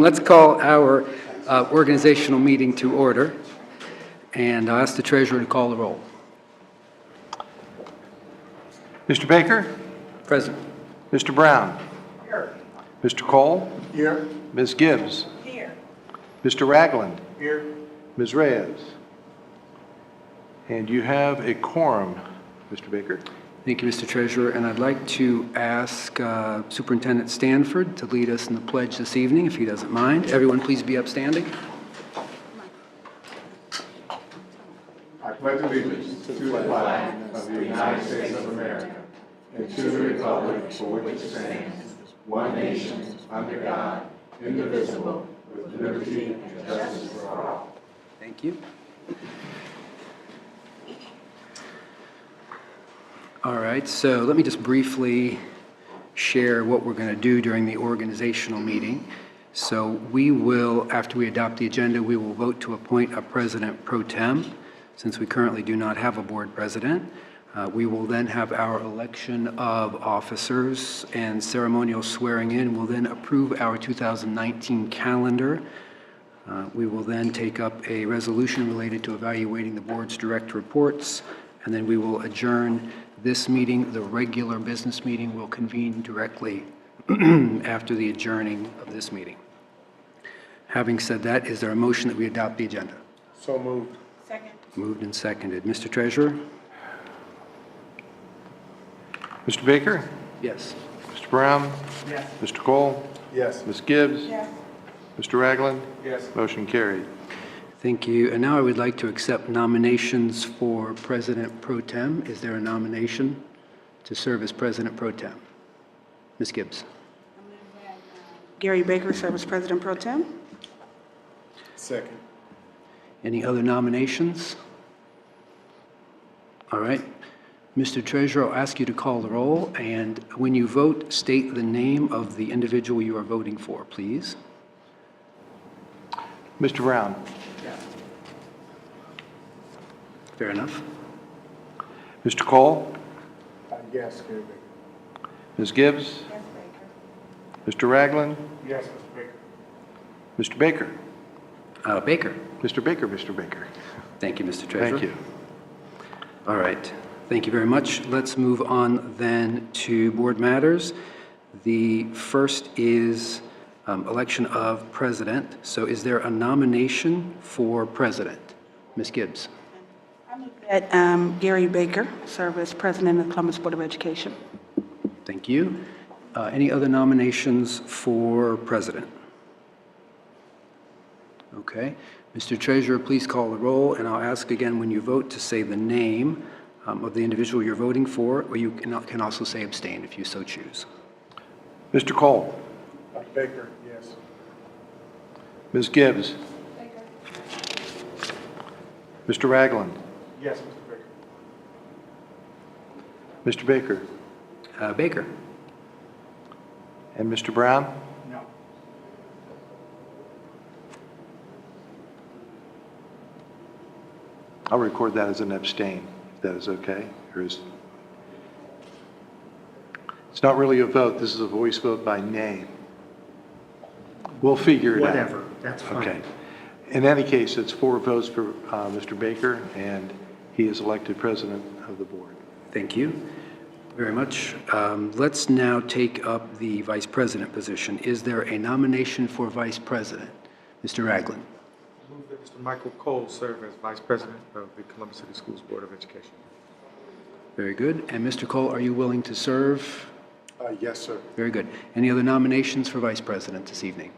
Let's call our organizational meeting to order, and I'll ask the treasurer to call the roll. Mr. Baker? Present. Mr. Brown? Here. Mr. Cole? Here. Ms. Gibbs? Here. Mr. Ragland? Here. Ms. Reyes? And you have a quorum, Mr. Baker. Thank you, Mr. Treasurer, and I'd like to ask Superintendent Stanford to lead us in the pledge this evening, if he doesn't mind. Everyone, please be upstanding. I pledge allegiance to the flag of the United States of America and to the republic for which it stands, one nation, under God, indivisible, with liberty and justice for all. Thank you. All right, so let me just briefly share what we're going to do during the organizational meeting. So we will, after we adopt the agenda, we will vote to appoint a president pro tem, since we currently do not have a board president. We will then have our election of officers and ceremonial swearing in. We'll then approve our 2019 calendar. We will then take up a resolution related to evaluating the board's direct reports, and then we will adjourn this meeting. The regular business meeting will convene directly after the adjourning of this meeting. Having said that, is there a motion that we adopt the agenda? So moved. Second. Moved and seconded. Mr. Treasurer? Mr. Baker? Yes. Mr. Brown? Yes. Mr. Cole? Yes. Ms. Gibbs? Yes. Mr. Ragland? Yes. Motion carried. Thank you. And now I would like to accept nominations for President Pro Tem. Is there a nomination to serve as President Pro Tem? Ms. Gibbs. Gary Baker, Service President Pro Tem. Second. Any other nominations? All right. Mr. Treasurer, I'll ask you to call the roll, and when you vote, state the name of the individual you are voting for, please. Mr. Brown? Fair enough. Mr. Cole? Yes, Gary Baker. Ms. Gibbs? Yes, Baker. Mr. Ragland? Yes, Mr. Baker. Mr. Baker? Baker. Mr. Baker, Mr. Baker. Thank you, Mr. Treasurer. Thank you. All right. Thank you very much. Let's move on then to board matters. The first is election of president. So is there a nomination for president? Ms. Gibbs. I move that Gary Baker serve as President of the Columbus Board of Education. Thank you. Any other nominations for president? Okay. Mr. Treasurer, please call the roll, and I'll ask again when you vote to say the name of the individual you're voting for, or you can also say abstain if you so choose. Mr. Cole? Baker, yes. Ms. Gibbs? Mr. Ragland? Yes, Mr. Baker. Mr. Baker? Baker. And Mr. Brown? No. I'll record that as an abstain, if that is okay. It's not really a vote, this is a voice vote by name. We'll figure it out. Whatever, that's fine. Okay. In any case, it's 4 votes for Mr. Baker, and he is elected president of the board. Thank you very much. Let's now take up the vice president position. Is there a nomination for vice president? Mr. Ragland. Move that Mr. Michael Cole serve as Vice President of the Columbus City Schools Board of Education. Very good. And Mr. Cole, are you willing to serve? Yes, sir. Very good. Any other nominations for vice president this evening?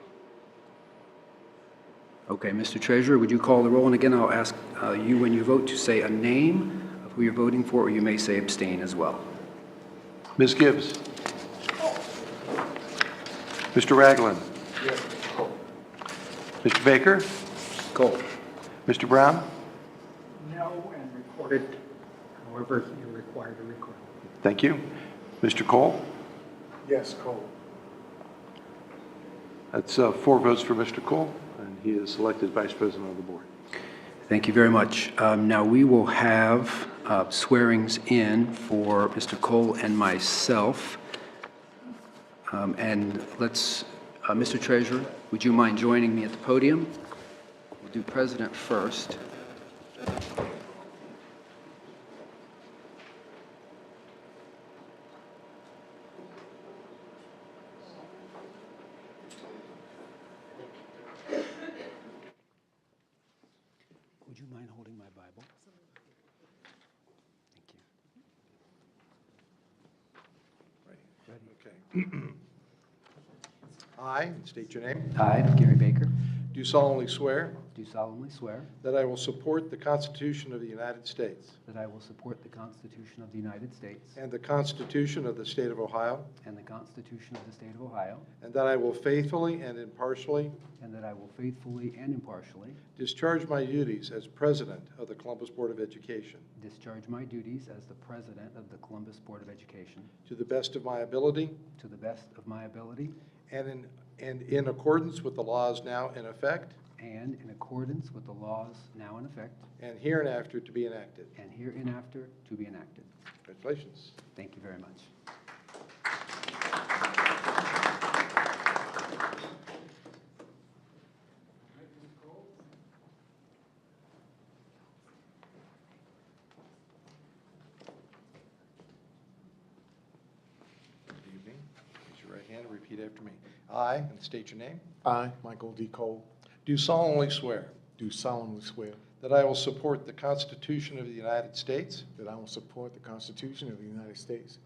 Okay, Mr. Treasurer, would you call the roll? And again, I'll ask you when you vote to say a name of who you're voting for, or you may say abstain as well. Ms. Gibbs? Mr. Ragland? Yes. Mr. Baker? Cole. Mr. Brown? No, and recorded however you're required to record. Thank you. Mr. Cole? Yes, Cole. That's 4 votes for Mr. Cole, and he is elected vice president of the board. Thank you very much. Now, we will have swearings in for Mr. Cole and myself. And let's Mr. Treasurer, would you mind joining me at the podium? We'll do President first. Would you mind holding my Bible? Thank you. Okay. I, and state your name, I, Gary Baker, do solemnly swear do solemnly swear that I will support the Constitution of the United States that I will support the Constitution of the United States and the Constitution of the State of Ohio, and the Constitution of the State of Ohio, and that I will faithfully and impartially and that I will faithfully and impartially discharge my duties as President of the Columbus Board of Education discharge my duties as the President of the Columbus Board of Education to the best of my ability to the best of my ability and in accordance with the laws now in effect and in accordance with the laws now in effect and hereinafter to be enacted. and hereinafter to be enacted. Congratulations. Thank you very much. Good evening. Raise your right hand and repeat after me. I, and state your name, I, Michael D. Cole, do solemnly swear do solemnly swear that I will support the Constitution of the United States that I will support the Constitution of the United States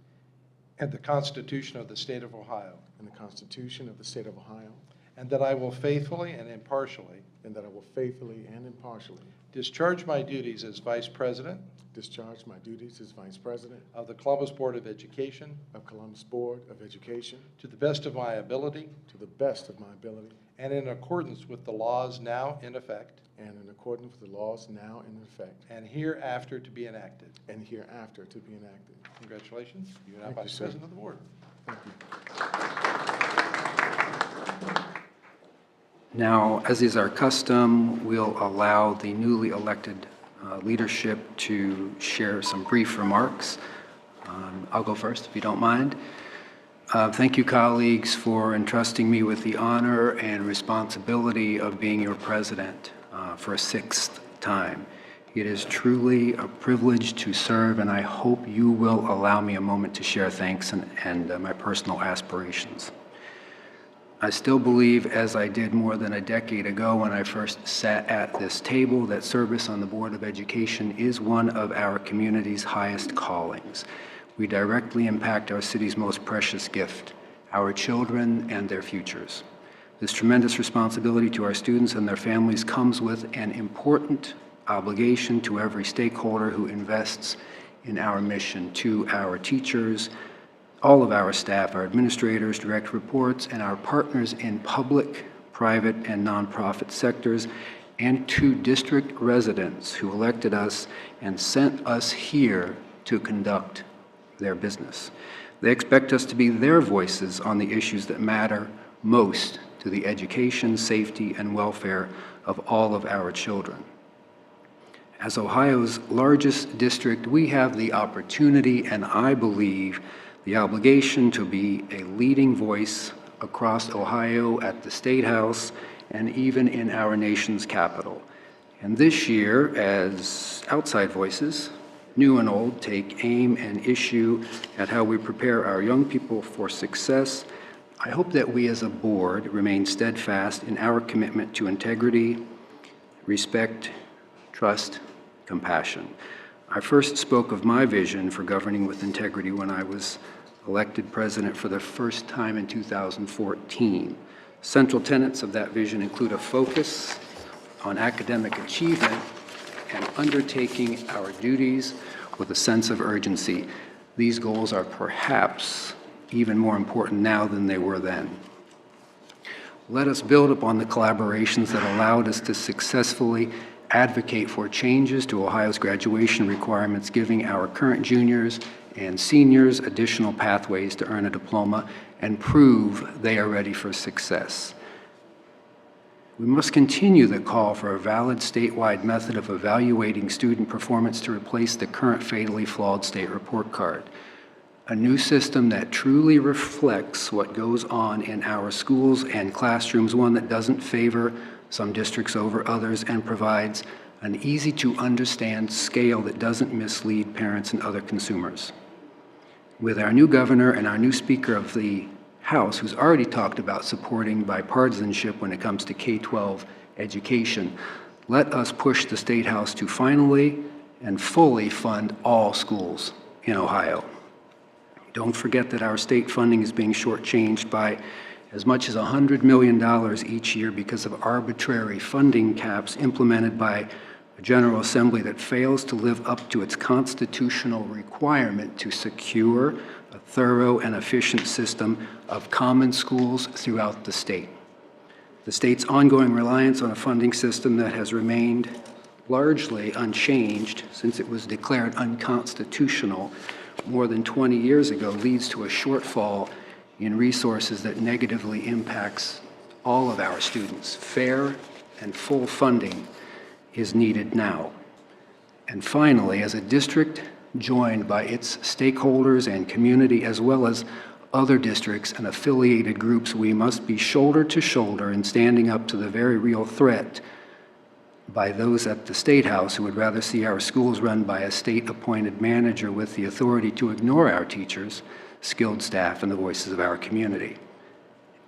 and the Constitution of the State of Ohio, and the Constitution of the State of Ohio, and that I will faithfully and impartially and that I will faithfully and impartially discharge my duties as Vice President discharge my duties as Vice President of the Columbus Board of Education of Columbus Board of Education to the best of my ability to the best of my ability and in accordance with the laws now in effect and in accordance with the laws now in effect and hereafter to be enacted. and hereafter to be enacted. Congratulations. You are now Thank you, Vice sir. President of the Board. Thank you. Now, as is our custom, we'll allow the newly elected leadership to share some brief remarks. I'll go first, if you don't mind. Thank you, colleagues, for entrusting me with the honor and responsibility of being your president for a sixth time. It is truly a privilege to serve, and I hope you will allow me a moment to share thanks and my personal aspirations. I still believe, as I did more than a decade ago when I first sat at this table, that service on the Board of Education is one of our community's highest callings. We directly impact our city's most precious gift, our children and their futures. This tremendous responsibility to our students and their families comes with an important obligation to every stakeholder who invests in our mission, to our teachers, all of our staff, our administrators, direct reports, and our partners in public, private, and nonprofit sectors, and to district residents who elected us and sent us here to conduct their business. They expect us to be their voices on the issues that matter most to the education, safety, and welfare of all of our children. As Ohio's largest district, we have the opportunity, and I believe the obligation, to be a leading voice across Ohio at the State House and even in our nation's capital. And this year, as outside voices, new and old, take aim and issue at how we prepare our young people for success, I hope that we as a board remain steadfast in our commitment to integrity, respect, trust, compassion. I first spoke of my vision for governing with integrity when I was elected president for the first time in 2014. Central tenets of that vision include a focus on academic achievement and undertaking our duties with a sense of urgency. These goals are perhaps even more important now than they were then. Let us build upon the collaborations that allowed us to successfully advocate for changes to Ohio's graduation requirements, giving our current juniors and seniors additional pathways to earn a diploma and prove they are ready for success. We must continue the call for a valid statewide method of evaluating student performance to replace the current fatally flawed state report card. a new system that truly reflects what goes on in our schools and classrooms, one that doesn't favor some districts over others and provides an easy-to-understand scale that doesn't mislead parents and other consumers. With our new governor and our new Speaker of the House, who's already talked about supporting bipartisanship when it comes to K-12 education, let us push the State House to finally and fully fund all schools in Ohio. Don't forget that our state funding is being shortchanged by as much as $100 million each year because of arbitrary funding caps implemented by a General Assembly that fails to live up to its constitutional requirement to secure a thorough and efficient system of common schools throughout the state. The state's ongoing reliance on a funding system that has remained largely unchanged since it was declared unconstitutional more than 20 years ago leads to a shortfall in resources that negatively impacts all of our students. Fair and full funding is needed now. And finally, as a district joined by its stakeholders and community, as well as other districts and affiliated groups, we must be shoulder to shoulder in standing up to the very real threat by those at the State House who would rather see our schools run by a state-appointed manager with the authority to ignore our teachers, skilled staff, and the voices of our community.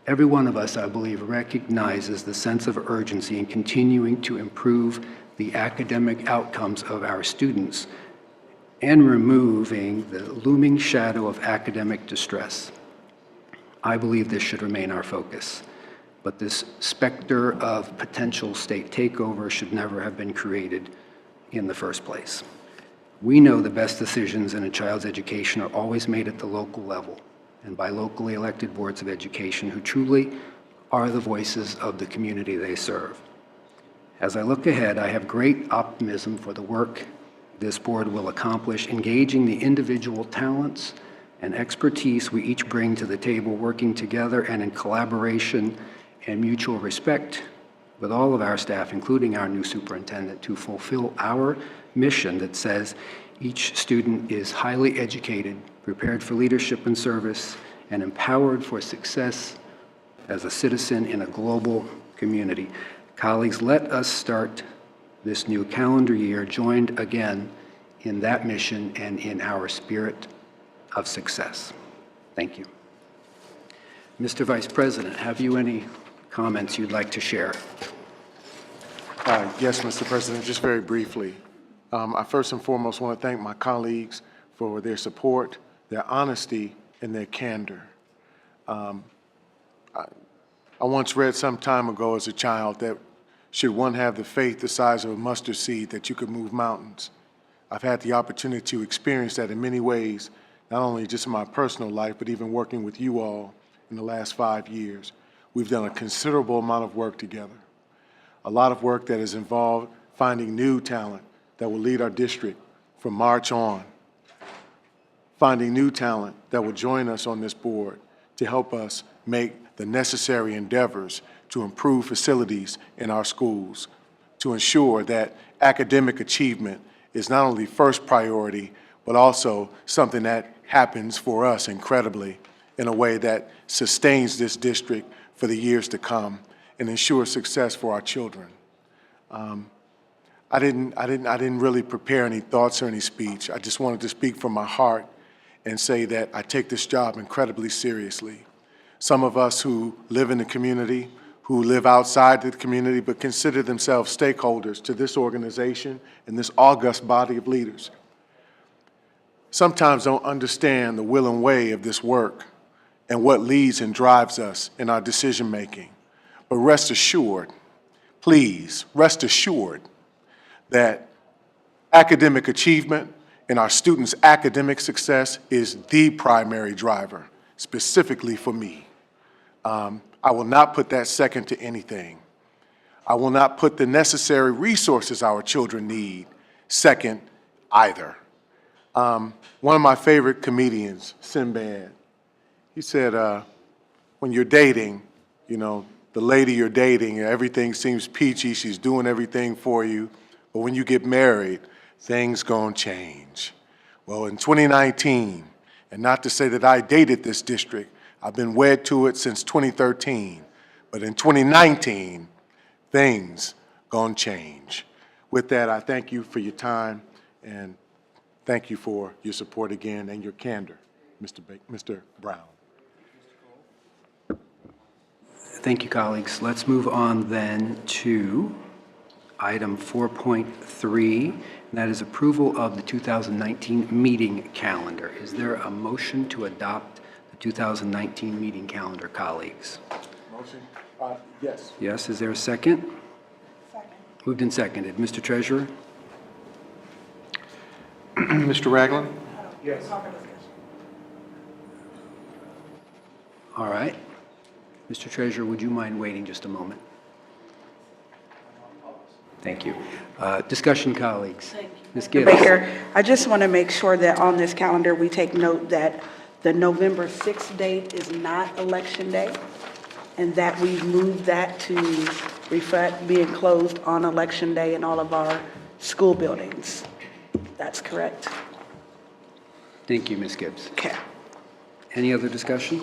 Every one of us, I believe, recognizes the sense of urgency in continuing to improve the academic outcomes of our students and removing the looming shadow of academic distress. I believe this should remain our focus. But this specter of potential state takeover should never have been created in the first place. We know the best decisions in a child's education are always made at the local level and by locally elected boards of education who truly are the voices of the community they serve. As I look ahead, I have great optimism for the work this board will accomplish, engaging the individual talents and expertise we each bring to the table, working together and in collaboration and mutual respect with all of our staff, including our new superintendent, to fulfill our mission that says each student is highly educated, prepared for leadership and service, and empowered for success as a citizen in a global community. Colleagues, let us start this new calendar year joined again in that mission and in our spirit of success. Thank you. Mr. Vice President, have you any comments you'd like to share? Yes, Mr. President, just very briefly. I first and foremost want to thank my colleagues for their support, their honesty, and their candor. I once read some time ago as a child that should one have the faith the size of a mustard seed that you could move mountains. I've had the opportunity to experience that in many ways, not only just in my personal life, but even working with you all in the last 5 years. We've done a considerable amount of work together. A lot of work that has involved finding new talent that will lead our district from March on. Finding new talent that will join us on this board to help us make the necessary endeavors to improve facilities in our schools, to ensure that academic achievement is not only first priority, but also something that happens for us incredibly in a way that sustains this district for the years to come and ensures success for our children. I didn't really prepare any thoughts or any speech. I just wanted to speak from my heart and say that I take this job incredibly seriously. Some of us who live in the community, who live outside the community, but consider themselves stakeholders to this organization and this august body of leaders, sometimes don't understand the will and way of this work and what leads and drives us in our decision-making. But rest assured, please, rest assured that academic achievement and our students' academic success is the primary driver, specifically for me. I will not put that second to anything. I will not put the necessary resources our children need second either. One of my favorite comedians, Sinbad, he said, when you're dating, you know, the lady you're dating, everything seems peachy, she's doing everything for you, but when you get married, things gonna change. Well, in 2019, And not to say that I dated this district. I've been wed to it since 2013. But in 2019, things gonna change. With that, I thank you for your time and thank you for your support again and your candor, Mr. Brown. Thank you, colleagues. Let's move on then to item 4.3, and that is approval of the 2019 meeting calendar. Is there a motion to adopt the 2019 meeting calendar, colleagues? Motion? Yes. Yes, is there a second? Second. Moved and seconded. Mr. Treasurer? Mr. Ragland? Yes. All right. Mr. Treasurer, would you mind waiting just a moment? Thank you. Discussion, colleagues. Ms. Gibbs? Baker, I just want to make sure that on this calendar, we take note that the November 6th date is not Election Day, and that we've moved that to reflect being closed on Election Day in all of our school buildings. That's correct? Thank you, Ms. Gibbs. Okay. Any other discussion?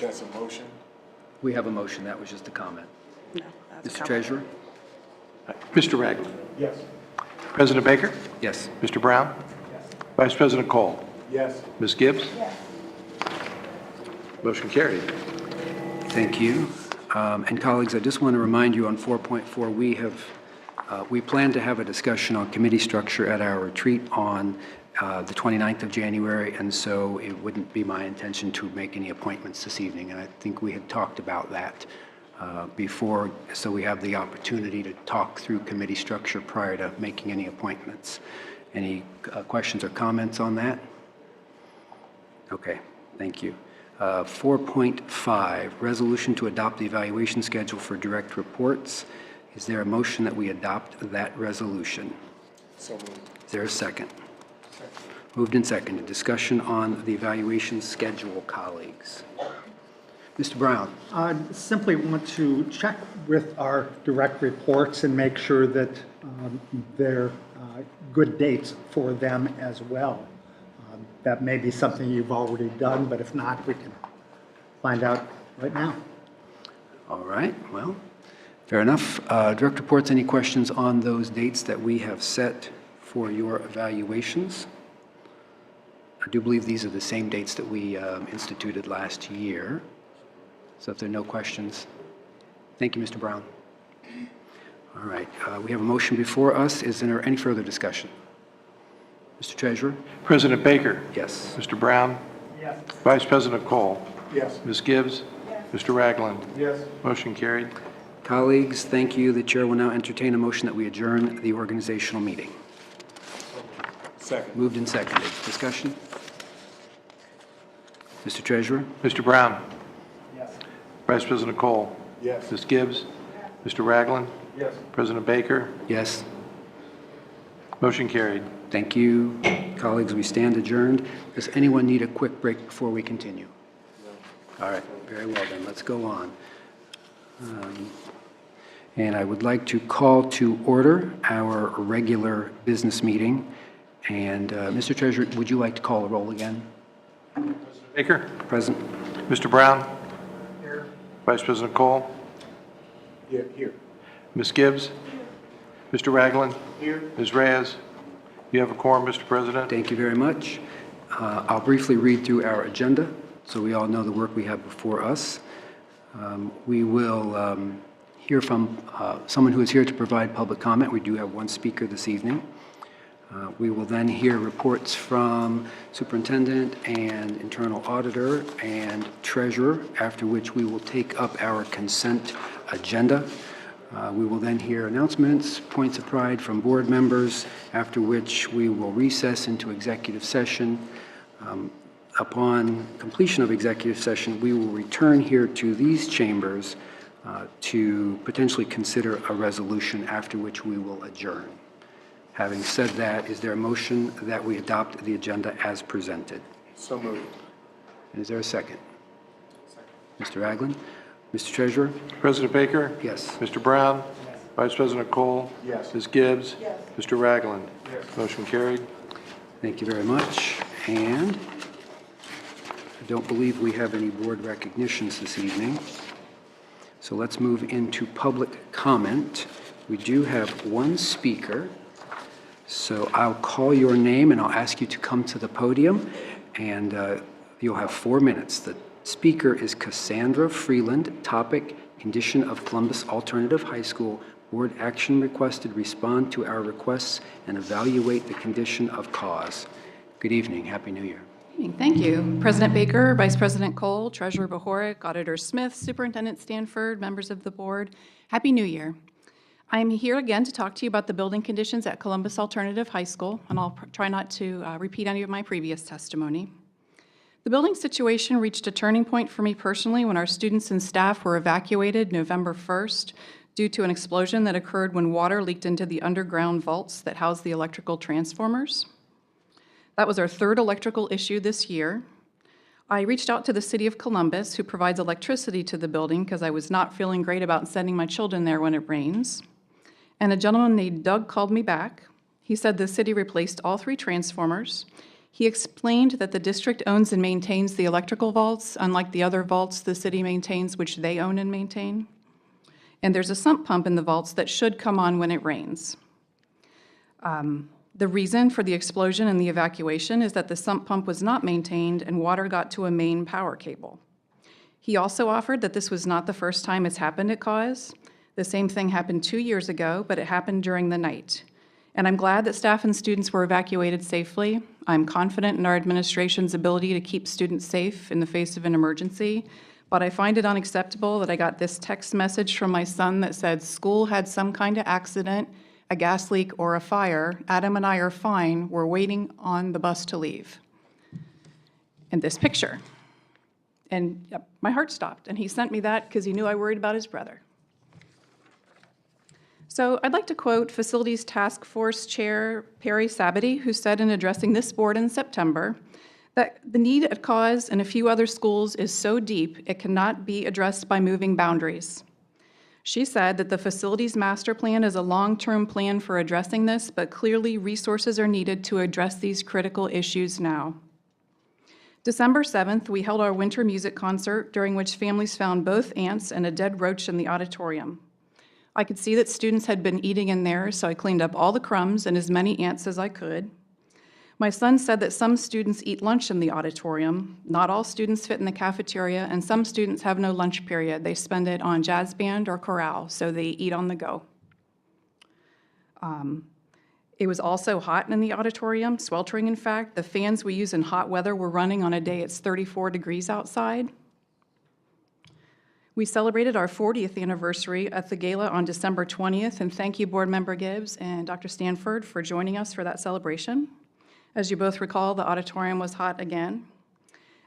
That's a motion? We have a motion. That was just a comment. No, that's Mr. correct. Treasurer? Mr. Ragland? Yes. President Baker? Yes. Mr. Brown? Vice President Cole? Yes. Ms. Gibbs? Motion carried. Thank you. And colleagues, I just want to remind you on 4.4, we plan to have a discussion on committee structure at our retreat on the 29th of January, and so it wouldn't be my intention to make any appointments this evening, and I think we had talked about that before, so we have the opportunity to talk through committee structure prior to making any appointments. Any questions or comments on that? Okay, thank you. 4.5, resolution to adopt the evaluation schedule for direct reports. Is there a motion that we adopt that resolution? So moved. Is there a second? Moved and seconded. Discussion on the evaluation schedule, colleagues. Mr. Brown? Simply want to check with our direct reports and make sure that they're good dates for them as well. That may be something you've already done, but if not, we can find out right now. All right, well, fair enough. Direct reports, any questions on those dates that we have set for your evaluations? I do believe these are the same dates that we instituted last year. So if there are no questions, thank you, Mr. Brown. All right, we have a motion before us. Is there any further discussion? Mr. Treasurer? President Baker? Yes. Mr. Brown? Yes. Vice President Cole? Yes. Ms. Gibbs? Mr. Ragland? Yes. Motion carried. Colleagues, thank you. The chair will now entertain a motion that we adjourn the organizational meeting. Second. Moved and seconded. Discussion? Mr. Treasurer? Mr. Brown? Yes. Vice President Cole? Yes. Ms. Gibbs? Mr. Ragland? Yes. President Baker? Yes. Motion carried. Thank you. Colleagues, we stand adjourned. Does anyone need a quick break before we continue? All right, very well then, let's go on. And I would like to call to order our regular business meeting. And Mr. Treasurer, would you like to call the roll again? Baker? Present? Mr. Brown? Here. Vice President Cole? Here. Ms. Gibbs? Mr. Ragland? Here. Ms. Reyes? You have a quorum, Mr. President? Thank you very much. I'll briefly read through our agenda so we all know the work we have before us. We will hear from someone who is here to provide public comment. We do have one speaker this evening. We will then hear reports from superintendent and internal auditor and treasurer, after which we will take up our consent agenda. We will then hear announcements, points of pride from board members, after which we will recess into executive session. Upon completion of executive session, we will return here to these chambers to potentially consider a resolution, after which we will adjourn. Having said that, is there a motion that we adopt the agenda as presented? So moved. Is there a second? Mr. Ragland? Mr. Treasurer? President Baker? Yes. Mr. Brown? Vice President Cole? Yes. Ms. Gibbs? Mr. Ragland? Motion carried. Thank you very much. And I don't believe we have any board recognitions this evening. So let's move into public comment. We do have one speaker. So I'll call your name and I'll ask you to come to the podium, and you'll have 4 minutes. The speaker is Cassandra Freeland. Topic, condition of Columbus Alternative High School. Board action requested, respond to our requests and evaluate the condition of cause. Good evening. Happy New Year. Thank you. President Baker, Vice President Cole, Treasurer Bohoric, Auditor Smith, Superintendent Stanford, members of the board, Happy New Year. I'm here again to talk to you about the building conditions at Columbus Alternative High School, and I'll try not to repeat any of my previous testimony. The building situation reached a turning point for me personally when our students and staff were evacuated November 1st due to an explosion that occurred when water leaked into the underground vaults that house the electrical transformers. That was our third electrical issue this year. I reached out to the City of Columbus, who provides electricity to the building, because I was not feeling great about sending my children there when it rains. And a gentleman named Doug called me back. He said the city replaced all 3 transformers. He explained that the district owns and maintains the electrical vaults, unlike the other vaults the city maintains, which they own and maintain. And there's a sump pump in the vaults that should come on when it rains. The reason for the explosion and the evacuation is that the sump pump was not maintained and water got to a main power cable. He also offered that this was not the first time it's happened at Cause. The same thing happened 2 years ago, but it happened during the night. And I'm glad that staff and students were evacuated safely. I'm confident in our administration's ability to keep students safe in the face of an emergency, but I find it unacceptable that I got this text message from my son that said, "School had some kind of accident, a gas leak or a fire. Adam and I are fine. We're waiting on the bus to leave." And this picture. And yep, my heart stopped, and he sent me that because he knew I worried about his brother. So I'd like to quote Facilities Task Force Chair Perry Sabity, who said in addressing this board in September that the need at Cause and a few other schools is so deep it cannot be addressed by moving boundaries. She said that the facilities master plan is a long-term plan for addressing this, but clearly resources are needed to address these critical issues now. December 7th, we held our winter music concert, during which families found both ants and a dead roach in the auditorium. I could see that students had been eating in there, so I cleaned up all the crumbs and as many ants as I could. My son said that some students eat lunch in the auditorium. Not all students fit in the cafeteria, and some students have no lunch period. They spend it on jazz band or chorale, so they eat on the go. It was also hot in the auditorium, sweltering in fact. The fans we use in hot weather were running on a day it's 34 degrees outside. We celebrated our 40th anniversary at the gala on December 20th, and thank you, Board Member Gibbs and Dr. Stanford, for joining us for that celebration. As you both recall, the auditorium was hot again.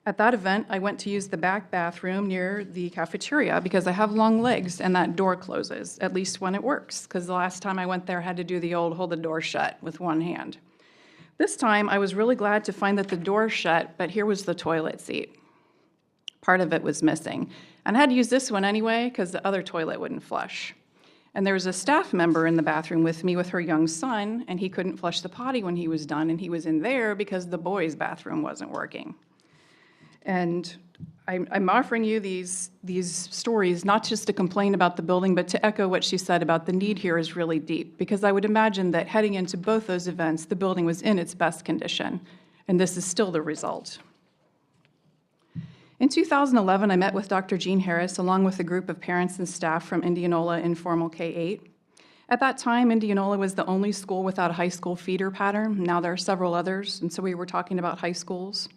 At that event, I went to use the back bathroom near the cafeteria because I have long legs and that door closes, at least when it works, because the last time I went there I had to do the old hold the door shut with one hand. This time, I was really glad to find that the door shut, but here was the toilet seat. Part of it was missing. And I had to use this one anyway because the other toilet wouldn't flush. And there was a staff member in the bathroom with me with her young son, and he couldn't flush the potty when he was done, and he was in there because the boys' bathroom wasn't working. And I'm offering you these stories not just to complain about the building, but to echo what she said about the need here is really deep, because I would imagine that heading into both those events, the building was in its best condition, and this is still the result. In 2011, I met with Dr. Jean Harris along with a group of parents and staff from Indianola Informal K-8. At that time, Indianola was the only school without a high school feeder pattern. Now there are several others, and so we were talking about high schools.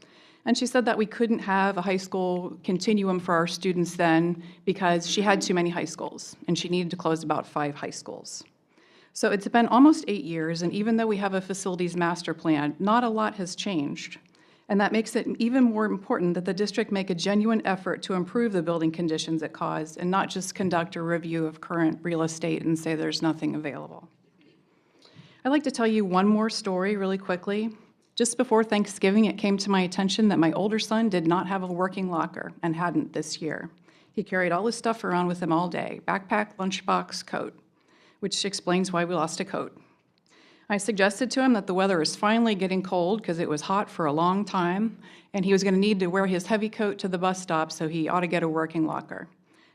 And she said that we couldn't have a high school continuum for our students then because she had too many high schools, and she needed to close about 5 high schools. So it's been almost 8 years, and even though we have a facilities master plan, not a lot has changed. And that makes it even more important that the district make a genuine effort to improve the building conditions at Cause and not just conduct a review of current real estate and say there's nothing available. I'd like to tell you one more story really quickly. Just before Thanksgiving, it came to my attention that my older son did not have a working locker and hadn't this year. He carried all his stuff around with him all day, backpack, lunchbox, coat, which explains why we lost a coat. I suggested to him that the weather is finally getting cold because it was hot for a long time, and he was going to need to wear his heavy coat to the bus stop, so he ought to get a working locker.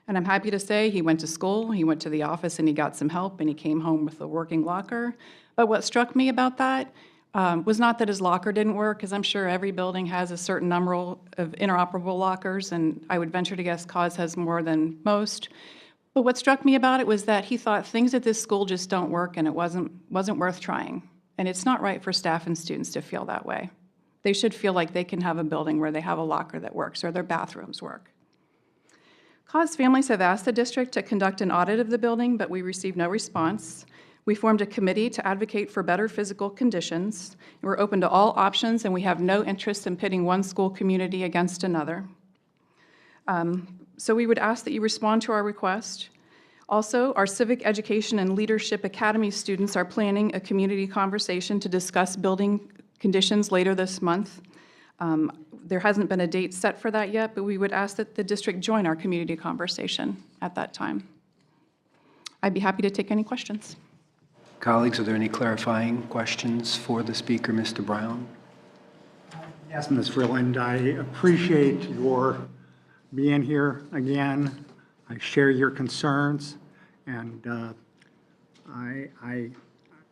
And I'm happy to say he went to school, he went to the office, and he got some help, and he came home with a working locker. But what struck me about that was not that his locker didn't work, because I'm sure every building has a certain number of interoperable lockers, and I would venture to guess Cause has more than most. But what struck me about it was that he thought things at this school just don't work, and it wasn't worth trying. And it's not right for staff and students to feel that way. They should feel like they can have a building where they have a locker that works or their bathrooms work. Cause families have asked the district to conduct an audit of the building, but we received no response. We formed a committee to advocate for better physical conditions. We're open to all options, and we have no interest in pitting one school community against another. So we would ask that you respond to our request. Also, our Civic Education and Leadership Academy students are planning a community conversation to discuss building conditions later this month. There hasn't been a date set for that yet, but we would ask that the district join our community conversation at that time. I'd be happy to take any questions. Colleagues, are there any clarifying questions for the speaker, Mr. Brown? Yes, Ms. Freeland, I appreciate your being here again. I share your concerns, and I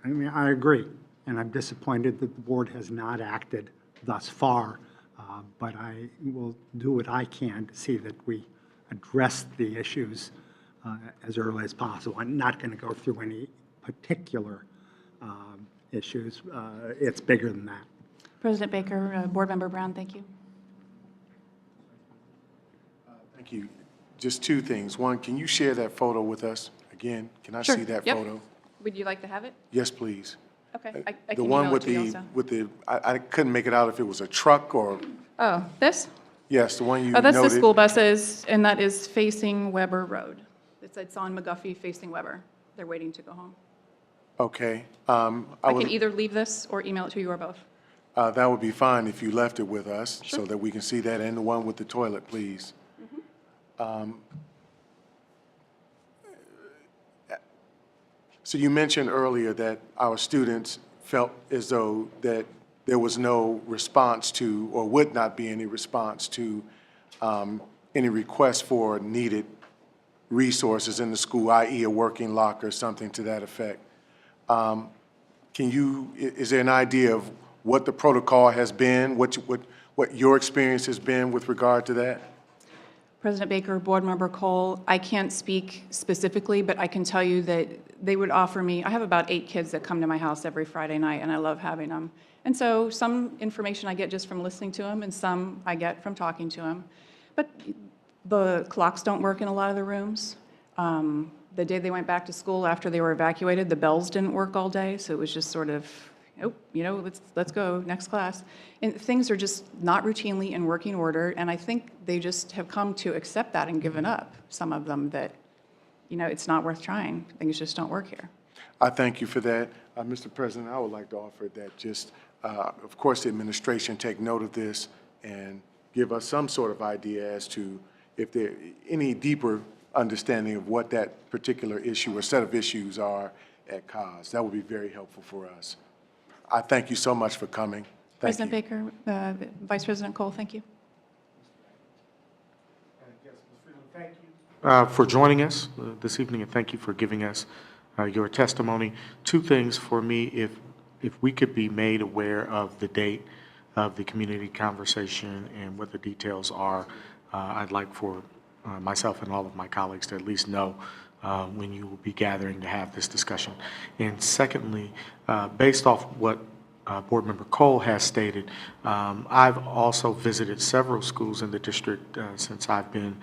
mean, I agree, and I'm disappointed that the board has not acted thus far, but I will do what I can to see that we address the issues as early as possible. I'm not going to go through any particular issues. It's bigger than that. President Baker, Board Member Brown, thank you. Thank you. Just two things. One, can you share that photo with us again? Can I see that Yep. photo? Would you like to have it? Yes, please. Okay, I The can one email it with to you the, also. with the, I couldn't make it out if it was a truck or, Oh, this? yes, the one you Oh, that's the noted. school buses, and that is facing Weber Road. It's on McGuffey facing Weber. They're waiting to go home. Okay. I would- can either leave this or email it to you or both. That would be fine if you left it with us so Sure. that we can see that, and the one with the toilet, please. So you mentioned earlier that our students felt as though that there was no response to, or would not be any response to, any request for needed resources in the school, i.e. a working locker, something to that effect. Is there an idea of what the protocol has been, what your experience has been with regard to that? President Baker, Board Member Cole, I can't speak specifically, but I can tell you that they would offer me, I have about 8 kids that come to my house every Friday night, and I love having them. And so some information I get just from listening to them, and some I get from talking to them. But the clocks don't work in a lot of the rooms. The day they went back to school after they were evacuated, the bells didn't work all day, so it was just sort of, oh, you know, let's go, next class. And things are just not routinely in working order, and I think they just have come to accept that and given up, some of them, that, you know, it's not worth trying. Things just don't work here. I thank you for that. Mr. President, I would like to offer that just, of course, the administration take note of this and give us some sort of idea as to if there any deeper understanding of what that particular issue or set of issues are at COS. That would be very helpful for us. I thank you so much for coming. Thank President you. Baker, Vice President Cole, thank you. For joining us this evening, and thank you for giving us your testimony. Two things for me, if we could be made aware of the date of the community conversation and what the details are, I'd like for myself and all of my colleagues to at least know when you will be gathering to have this discussion. And secondly, based off what Board Member Cole has stated, I've also visited several schools in the district since I've been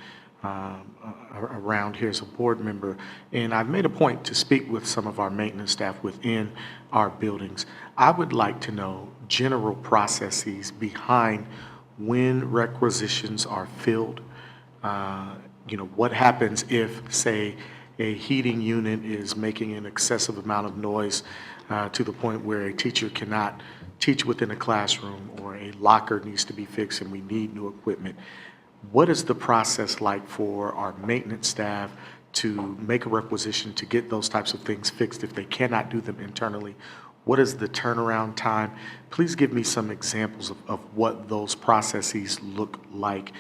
around here as a board member, and I've made a point to speak with some of our maintenance staff within our buildings. I would like to know general processes behind when requisitions are filled. You know, what happens if, say, a heating unit is making an excessive amount of noise to the point where a teacher cannot teach within a classroom, or a locker needs to be fixed and we need new equipment. What is the process like for our maintenance staff to make a requisition to get those types of things fixed if they cannot do them internally? What is the turnaround time? Please give me some examples of what those processes look like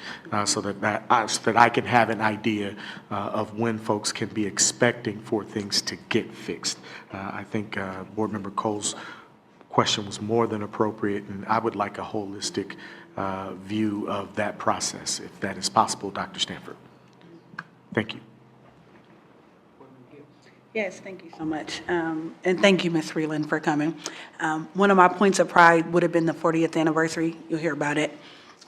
so that I can have an idea of when folks can be expecting for things to get fixed. I think Board Member Cole's question was more than appropriate, and I would like a holistic view of that process, if that is possible, Dr. Stanford. Thank you. Yes, thank you so much. And thank you, Ms. Freeland, for coming. One of my points of pride would have been the 40th anniversary, you'll hear about it,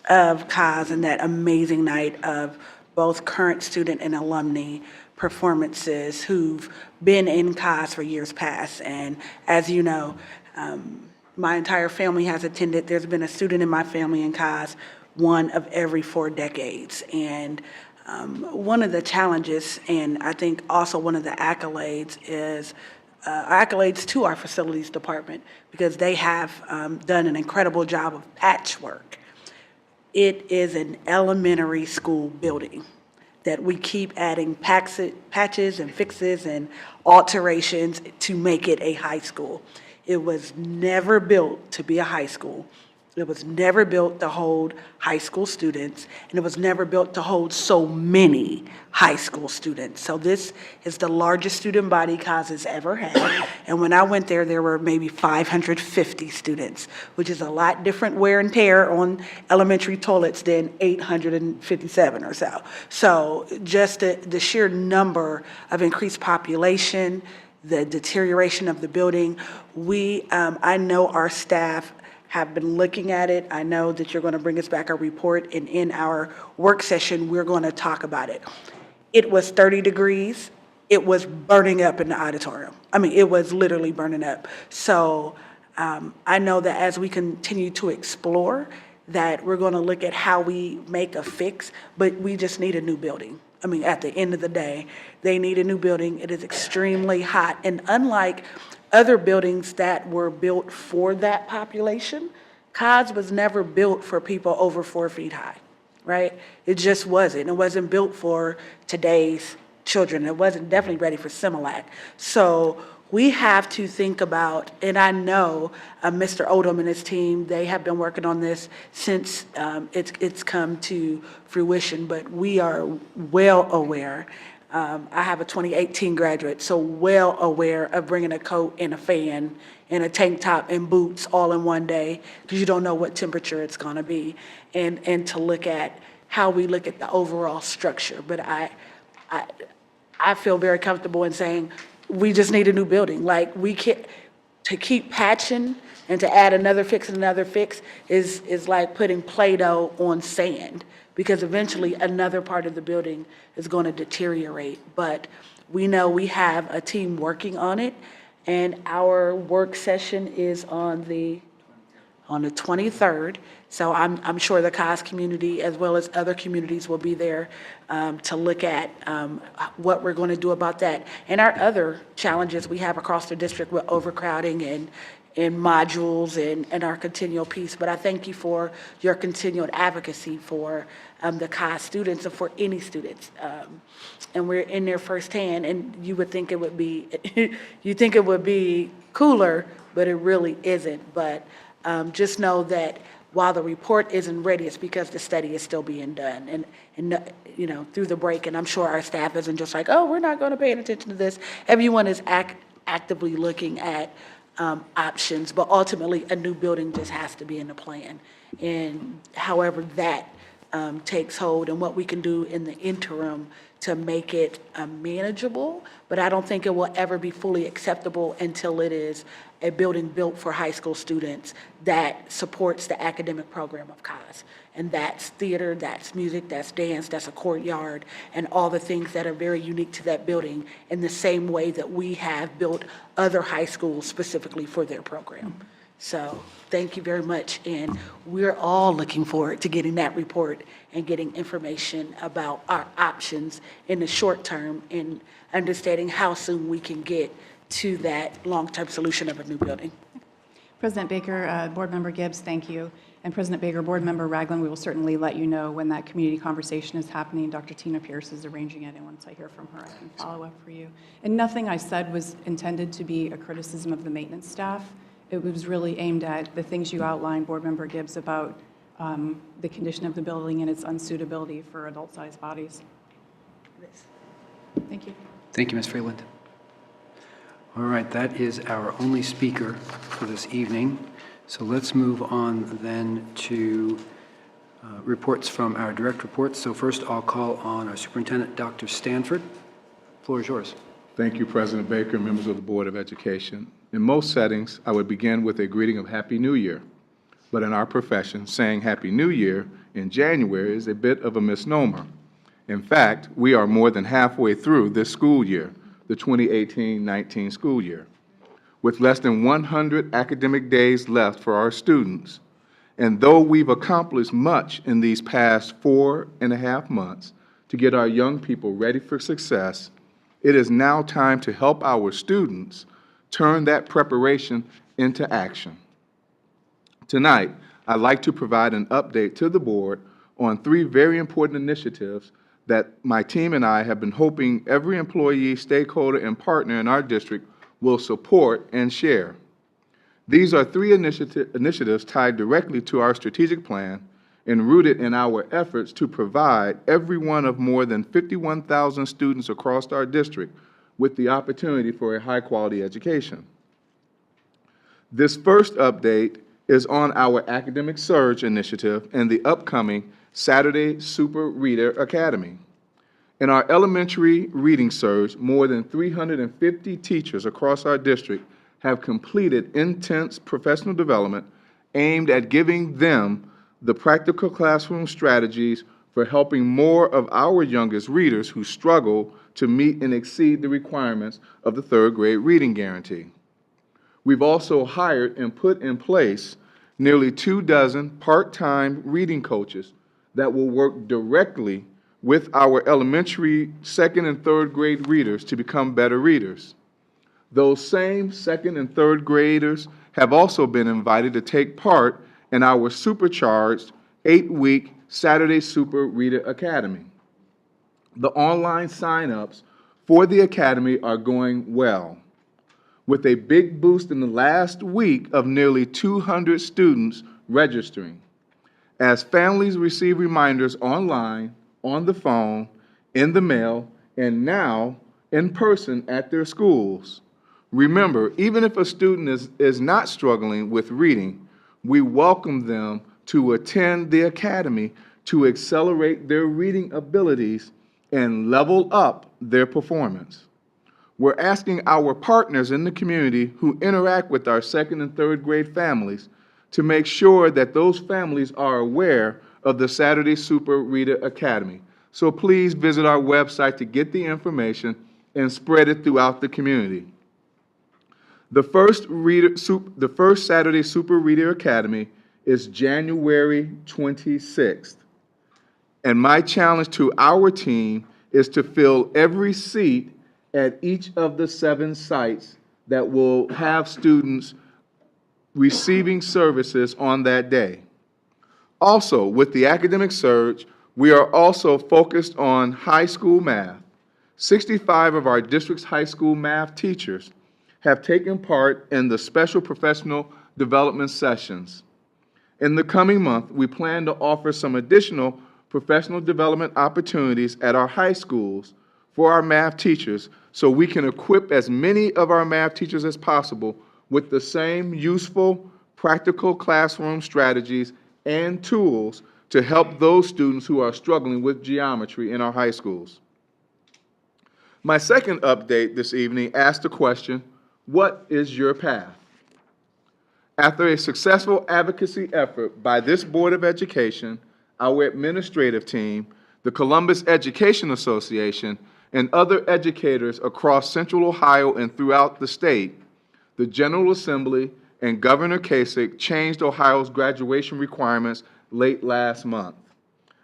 of COS and that amazing night of both current student and alumni performances who've been in COS for years past. And as you know, my entire family has attended. There's been a student in my family in COS one of every 4 decades. And one of the challenges, and I think also one of the accolades, is accolades to our facilities department, because they have done an incredible job of patchwork. It is an elementary school building that we keep adding patches and fixes and alterations to make it a high school. It was never built to be a high school. It was never built to hold high school students, and it was never built to hold so many high school students. So this is the largest student body COS has ever had. And when I went there, there were maybe 550 students, which is a lot different wear and tear on elementary toilets than 857 or so. So just the sheer number of increased population, the deterioration of the building, I know our staff have been looking at it. I know that you're going to bring us back a report, and in our work session, we're going to talk about it. It was 30 degrees. It was burning up in the auditorium. I mean, it was literally burning up. So I know that as we continue to explore, that we're going to look at how we make a fix, but we just need a new building. I mean, at the end of the day, they need a new building. It is extremely hot, and unlike other buildings that were built for that population, COS was never built for people over 4 feet high, right? It just wasn't. It wasn't built for today's children. It wasn't definitely ready for Similac. So we have to think about, and I know Mr. Odom and his team, they have been working on this since it's come to fruition, but we are well aware. I have a 2018 graduate, so well aware of bringing a coat and a fan and a tank top and boots all in one day, because you don't know what temperature it's going to be, and to look at how we look at the overall structure. But I feel very comfortable in saying we just need a new building. Like, we can't, to keep patching and to add another fix and another fix is like putting Play-Doh on sand, because eventually another part of the building is going to deteriorate. But we know we have a team working on it, and our work session is on the 23rd. So I'm sure the COS community, as well as other communities, will be there to look at what we're going to do about that. And our other challenges we have across the district with overcrowding and modules and our continual piece. But I thank you for your continued advocacy for the COS students and for any students. And we're in there firsthand, and you would think it would be, you think it would be cooler, but it really isn't. But just know that while the report isn't ready, it's because the study is still being done, and you know, through the break. And I'm sure our staff isn't just like, oh, we're not going to pay attention to this. Everyone is actively looking at options, but ultimately a new building just has to be in the plan. And however that takes hold, and what we can do in the interim to make it manageable, but I don't think it will ever be fully acceptable until it is a building built for high school students that supports the academic program of COS. And that's theater, that's music, that's dance, that's a courtyard, and all the things that are very unique to that building, in the same way that we have built other high schools specifically for their program. So thank you very much, and we're all looking forward to getting that report and getting information about our options in the short term, and understanding how soon we can get to that long-term solution of a new building. President Baker, Board Member Gibbs, thank you. And President Baker, Board Member Ragland, we will certainly let you know when that community conversation is happening. Dr. Tina Pierce is arranging it, and once I hear from her, I can follow up for you. And nothing I said was intended to be a criticism of the maintenance staff. it was really aimed at the things you outlined, Board Member Gibbs, about the condition of the building and its unsuitability for adult-sized bodies. Thank you. Thank you, Ms. Freeland. All right, that is our only speaker for this evening. So let's move on then to reports from our direct reports. So first, I'll call on our Superintendent, Dr. Stanford. The floor is yours. Thank you, President Baker, and members of the Board of Education. In most settings, I would begin with a greeting of Happy New Year. But in our profession, saying Happy New Year in January is a bit of a misnomer. In fact, we are more than halfway through this school year, the 2018-19 school year, with less than 100 academic days left for our students. And though we've accomplished much in these past 4.5 months to get our young people ready for success, it is now time to help our students turn that preparation into action. Tonight, I'd like to provide an update to the board on 3 very important initiatives that my team and I have been hoping every employee, stakeholder, and partner in our district will support and share. These are 3 initiatives tied directly to our strategic plan and rooted in our efforts to provide every one of more than 51,000 students across our district with the opportunity for a high-quality education. This first update is on our Academic Surge initiative and the upcoming Saturday Super Reader Academy. In our elementary reading surge, more than 350 teachers across our district have completed intense professional development aimed at giving them the practical classroom strategies for helping more of our youngest readers who struggle to meet and exceed the requirements of the 3rd grade reading guarantee. We've also hired and put in place nearly 24 part-time reading coaches that will work directly with our elementary 2nd and 3rd grade readers to become better readers. Those same 2nd and 3rd graders have also been invited to take part in our supercharged 8-week Saturday Super Reader Academy. The online sign-ups for the Academy are going well, with a big boost in the last week of nearly 200 students registering, as families receive reminders online, on the phone, in the mail, and now in person at their schools. Remember, even if a student is not struggling with reading, we welcome them to attend the Academy to accelerate their reading abilities and level up their performance. We're asking our partners in the community who interact with our 2nd and 3rd grade families to make sure that those families are aware of the Saturday Super Reader Academy. So please visit our website to get the information and spread it throughout the community. The first Saturday Super Reader Academy is January 26th. And my challenge to our team is to fill every seat at each of the 7 sites that will have students receiving services on that day. Also, with the Academic Surge, we are also focused on high school math. 65 of our district's high school math teachers have taken part in the special professional development sessions. In the coming month, we plan to offer some additional professional development opportunities at our high schools for our math teachers so we can equip as many of our math teachers as possible with the same useful, practical classroom strategies and tools to help those students who are struggling with geometry in our high schools. My second update this evening asks the question, what is your path? After a successful advocacy effort by this Board of Education, our administrative team, the Columbus Education Association, and other educators across Central Ohio and throughout the state, the General Assembly and Governor Kasich changed Ohio's graduation requirements late last month.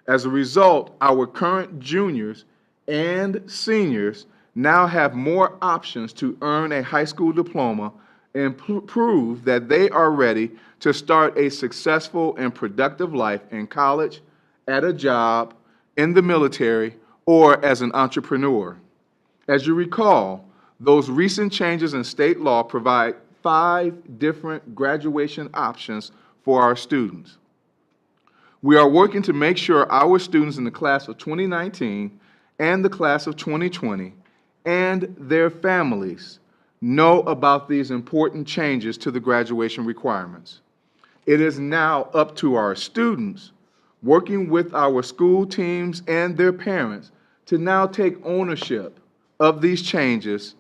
As a result, our current juniors and seniors now have more options to earn a high school diploma and prove that they are ready to start a successful and productive life in college, at a job, in the military, or as an entrepreneur. As you recall, those recent changes in state law provide 5 different graduation options for our students. We are working to make sure our students in the class of 2019 and the class of 2020 and their families know about these important changes to the graduation requirements. It is now up to our students, working with our school teams and their parents, to now take ownership of these changes,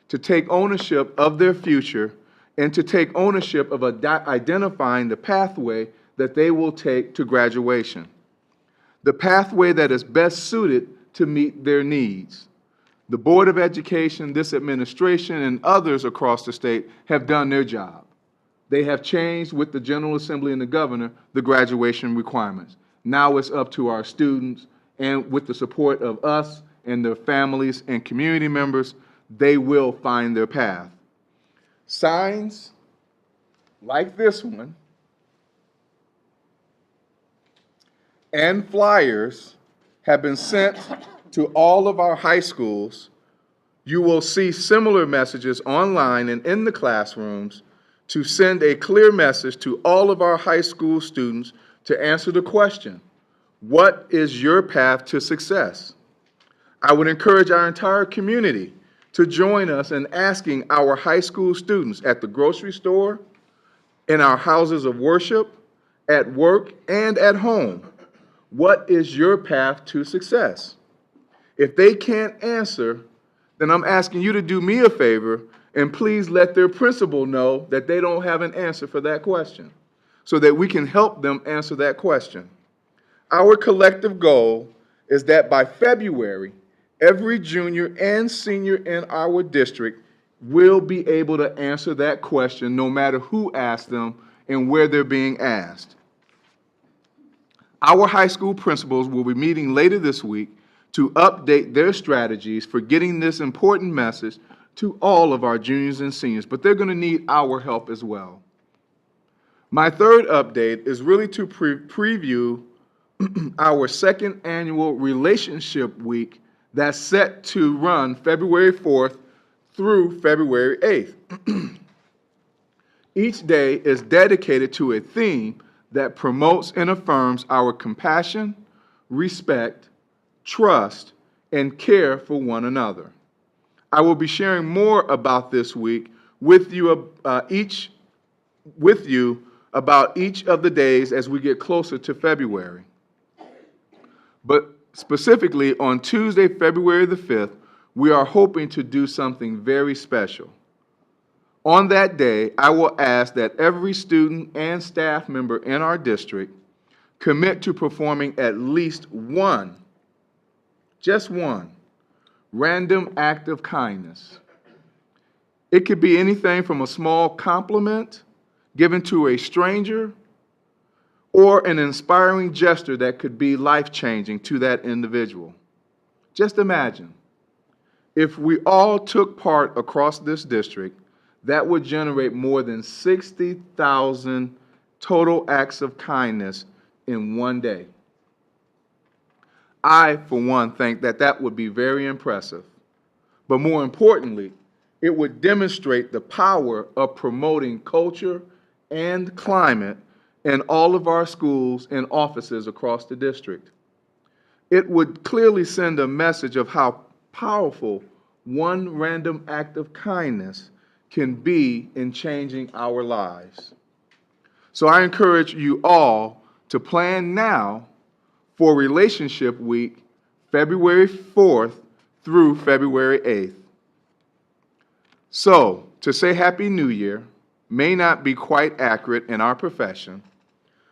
to take ownership of their future, and to take ownership of identifying the pathway that they will take to graduation. The pathway that is best suited to meet their needs. The Board of Education, this administration, and others across the state have done their job. They have changed with the General Assembly and the governor the graduation requirements. Now it's up to our students, and with the support of us and their families and community members, they will find their path. Signs like this one and flyers have been sent to all of our high schools. You will see similar messages online and in the classrooms to send a clear message to all of our high school students to answer the question, what is your path to success? I would encourage our entire community to join us in asking our high school students at the grocery store, in our houses of worship, at work, and at home, what is your path to success? If they can't answer, then I'm asking you to do me a favor and please let their principal know that they don't have an answer for that question, so that we can help them answer that question. Our collective goal is that by February, every junior and senior in our district will be able to answer that question no matter who asked them and where they're being asked. Our high school principals will be meeting later this week to update their strategies for getting this important message to all of our juniors and seniors, but they're going to need our help as well. My third update is really to preview our second annual Relationship Week that's set to run February 4th through February 8th. Each day is dedicated to a theme that promotes and affirms our compassion, respect, trust, and care for one another. I will be sharing more about this week with you about each of the days as we get closer to February. But specifically on Tuesday, February the 5th, we are hoping to do something very special. On that day, I will ask that every student and staff member in our district commit to performing at least one, just one, random act of kindness. It could be anything from a small compliment given to a stranger or an inspiring gesture that could be life-changing to that individual. Just imagine, if we all took part across this district, that would generate more than 60,000 total acts of kindness in one day. I, for one, think that that would be very impressive. But more importantly, it would demonstrate the power of promoting culture and climate in all of our schools and offices across the district. It would clearly send a message of how powerful one random act of kindness can be in changing our lives. So I encourage you all to plan now for Relationship Week, February 4th through February 8th. So, to say Happy New Year may not be quite accurate in our profession,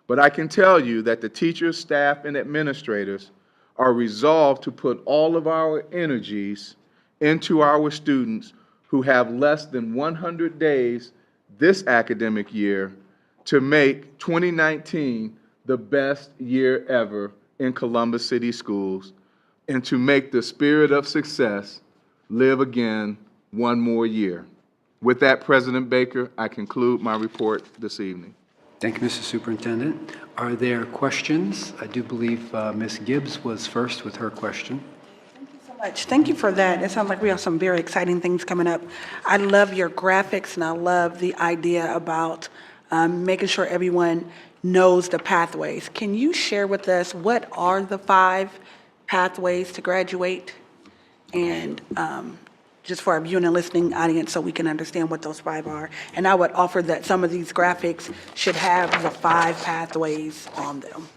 but I can tell you that the teachers, staff, and administrators are resolved to put all of our energies into our students who have less than 100 days this academic year to make 2019 the best year ever in Columbus City Schools, and to make the spirit of success live again one more year. With that, President Baker, I conclude my report this evening. Thank you, Mr. Superintendent. Are there questions? I do believe Ms. Gibbs was first with her question. Thank you so much. Thank you for that. It sounds like we have some very exciting things coming up. I love your graphics, and I love the idea about making sure everyone knows the pathways. Can you share with us what are the 5 pathways to graduate? And just for our viewing and listening audience, so we can understand what those 5 are. And I would offer that some of these graphics should have the 5 pathways on them.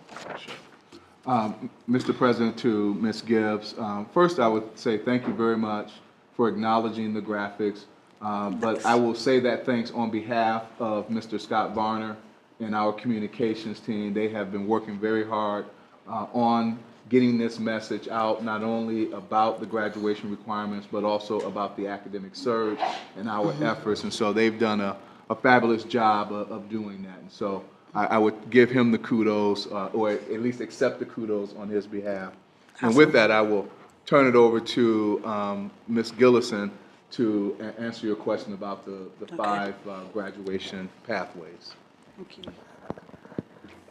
Mr. President, to Ms. Gibbs, first I would say thank you very much for acknowledging the graphics. But I will say that thanks on behalf of Mr. Scott Varner and our communications team. They have been working very hard on getting this message out, not only about the graduation requirements, but also about the academic surge and our efforts. And so they've done a fabulous job of doing that. And so I would give him the kudos, or at least accept the kudos on his behalf. And with that, I will turn it over to Ms. Gillison to answer your question about the 5 graduation pathways. Thank you.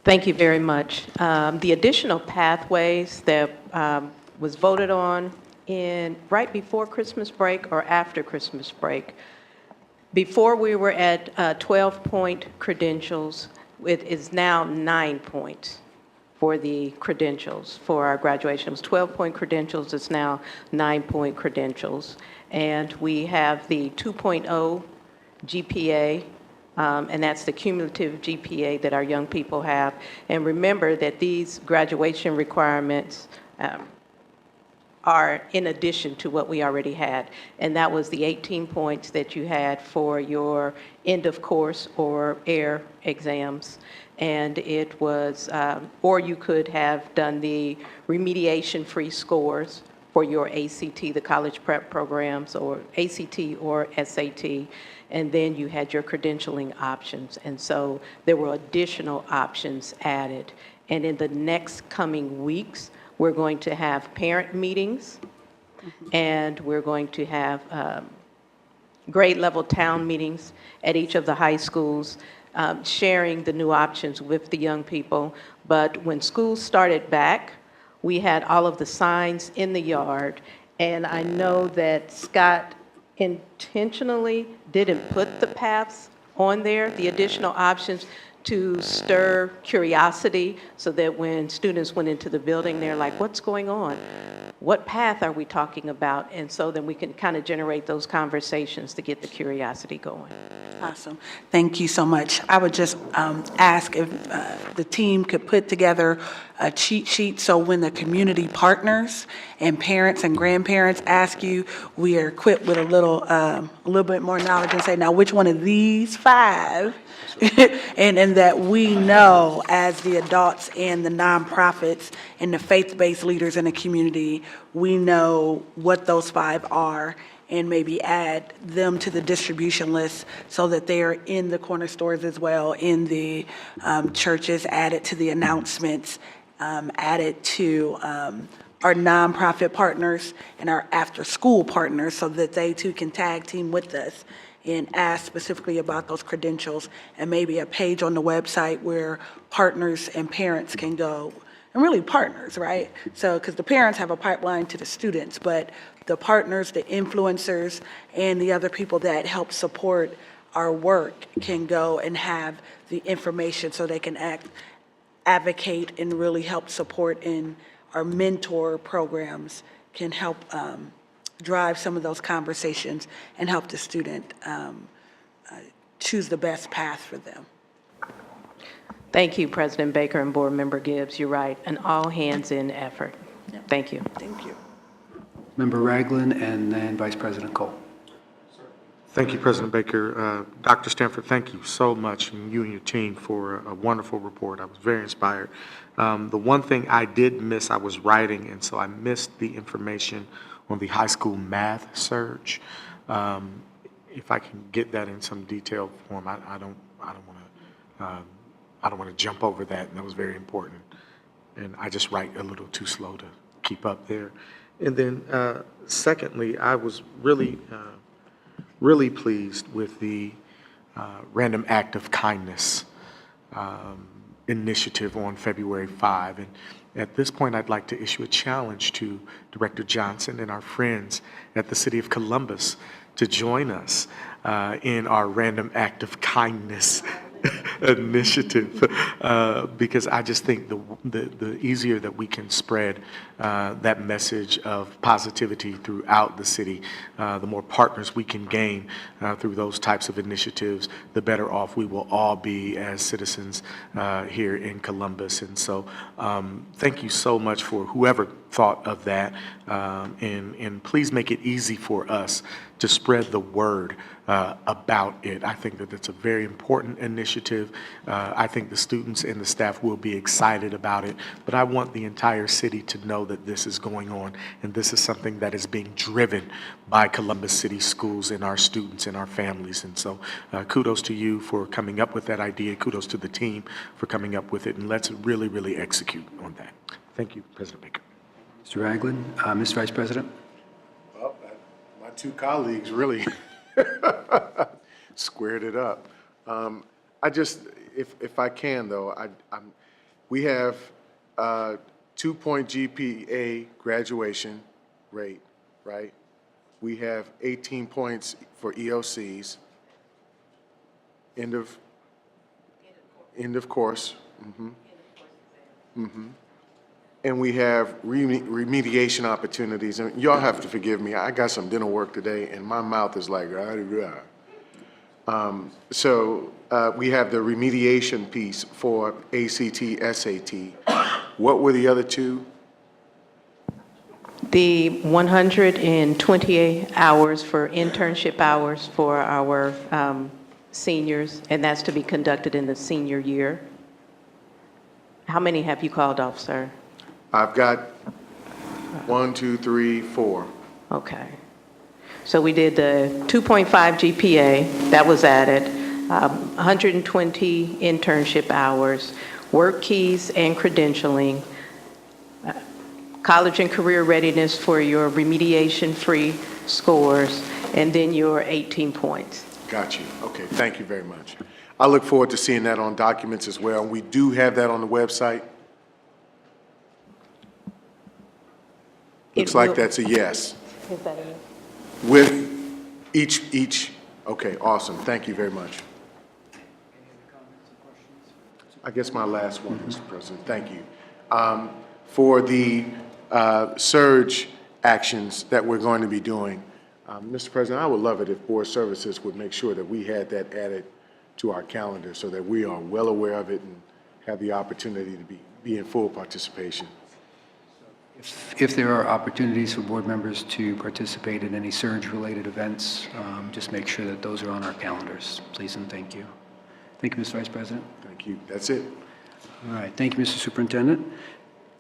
Thank you very much. The additional pathways that was voted on right before Christmas break or after Christmas break, before we were at 12-point credentials, it is now 9 points for the credentials for our graduation. It was 12-point credentials, it's now 9-point credentials. And we have the 2.0 GPA, and that's the cumulative GPA that our young people have. And remember that these graduation requirements are in addition to what we already had. And that was the 18 points that you had for your end of course or AIR exams. And it was, or you could have done the remediation-free scores for your ACT, the college prep programs, or ACT or SAT. And then you had your credentialing options. And so there were additional options added. And in the next coming weeks, we're going to have parent meetings, and we're going to have grade level town meetings at each of the high schools, sharing the new options with the young people. But when schools started back, we had all of the signs in the yard, and I know that Scott intentionally didn't put the paths on there, the additional options, to stir curiosity so that when students went into the building, they're like, what's going on? What path are we talking about? And so then we can kind of generate those conversations to get the curiosity going. Awesome. Thank you so much. I would just ask if the team could put together a cheat sheet so when the community partners and parents and grandparents ask you, we are equipped with a little bit more knowledge and say, now which one of these 5? and that we know as the adults and the nonprofits and the faith-based leaders in the community, we know what those 5 are, and maybe add them to the distribution list so that they are in the corner stores as well, in the churches, added to the announcements, added to our nonprofit partners and our after-school partners so that they too can tag team with us and ask specifically about those credentials, and maybe a page on the website where partners and parents can go, and really partners, right? So, because the parents have a pipeline to the students, but the partners, the influencers, and the other people that help support our work can go and have the information so they can advocate and really help support in our mentor programs, can help drive some of those conversations and help the student choose the best path for them. Thank you, President Baker and Board Member Gibbs. You're right, an all-hands-in effort. Thank you. Thank you. Member Ragland, and then Vice President Cole. Thank you, President Baker. Dr. Stanford, thank you so much, and you and your team, for a wonderful report. I was very inspired. The one thing I did miss, I was writing, and so I missed the information on the high school math surge. If I can get that in some detailed form, I don't want to jump over that, and that was very important. And I just write a little too slow to keep up there. And then secondly, I was really pleased with the Random Act of Kindness initiative on February 5. At this point, I'd like to issue a challenge to Director Johnson and our friends at the City of Columbus to join us in our Random Act of Kindness initiative, because I just think the easier that we can spread that message of positivity throughout the city, the more partners we can gain through those types of initiatives, the better off we will all be as citizens here in Columbus. And so thank you so much for whoever thought of that, and please make it easy for us to spread the word about it. I think that that's a very important initiative. I think the students and the staff will be excited about it, but I want the entire city to know that this is going on, and this is something that is being driven by Columbus City Schools and our students and our families. And so kudos to you for coming up with that idea. Kudos to the team for coming up with it, and let's really, really execute on that. Thank you, President Baker. Mr. Ragland, Mr. Vice President? Well, my two colleagues really squared it up. I just, if I can though, we have 2-point GPA graduation rate, right? We have 18 points for EOCs. End of course. And we have remediation opportunities. And y'all have to forgive me. I got some dental work today, and my mouth is like, so we have the remediation piece for ACT, SAT. What were the other two? The 128 hours for internship hours for our seniors, and that's to be conducted in the senior year. How many have you called off, sir? I've got 1, 2, 3, 4. Okay. So we did the 2.5 GPA, that was added, 120 internship hours, work keys and credentialing, college and career readiness for your remediation-free scores, and then your 18 points. Got you. Okay, thank you very much. I look forward to seeing that on documents as well. We do have that on the website. Looks like that's a yes. Is that it? With each, okay, awesome. Thank you very much. I guess my last one, Mr. President. Thank you. For the surge actions that we're going to be doing, Mr. President, I would love it if Board Services would make sure that we had that added to our calendar so that we are well aware of it and have the opportunity to be in full participation. If there are opportunities for board members to participate in any surge-related events, just make sure that those are on our calendars, please and thank you. Thank you, Mr. Vice President. Thank you. That's it. All right, thank you, Mr. Superintendent.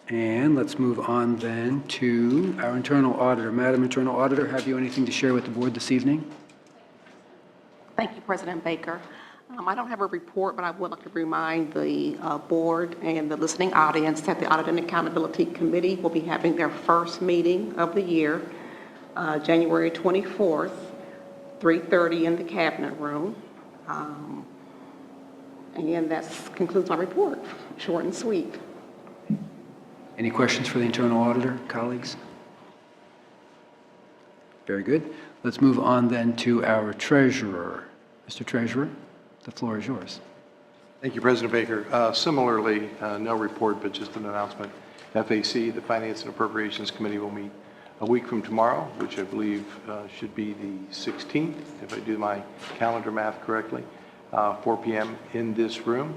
And let's move on then to our internal auditor. Madam Internal Auditor, have you anything to share with the board this evening? Thank you, President Baker. I don't have a report, but I would like to remind the board and the listening audience that the Audit and Accountability Committee will be having their first meeting of the year, January 24th, 3:30 in the Cabinet Room. And that concludes my report, short and sweet. Any questions for the internal auditor, colleagues? Very good. Let's move on then to our treasurer. Mr. Treasurer, the floor is yours. Thank you, President Baker. Similarly, no report, but just an announcement. FAC, the Finance and Appropriations Committee, will meet a week from tomorrow, which I believe should be the 16th, if I do my calendar math correctly, 4 p.m. in this room.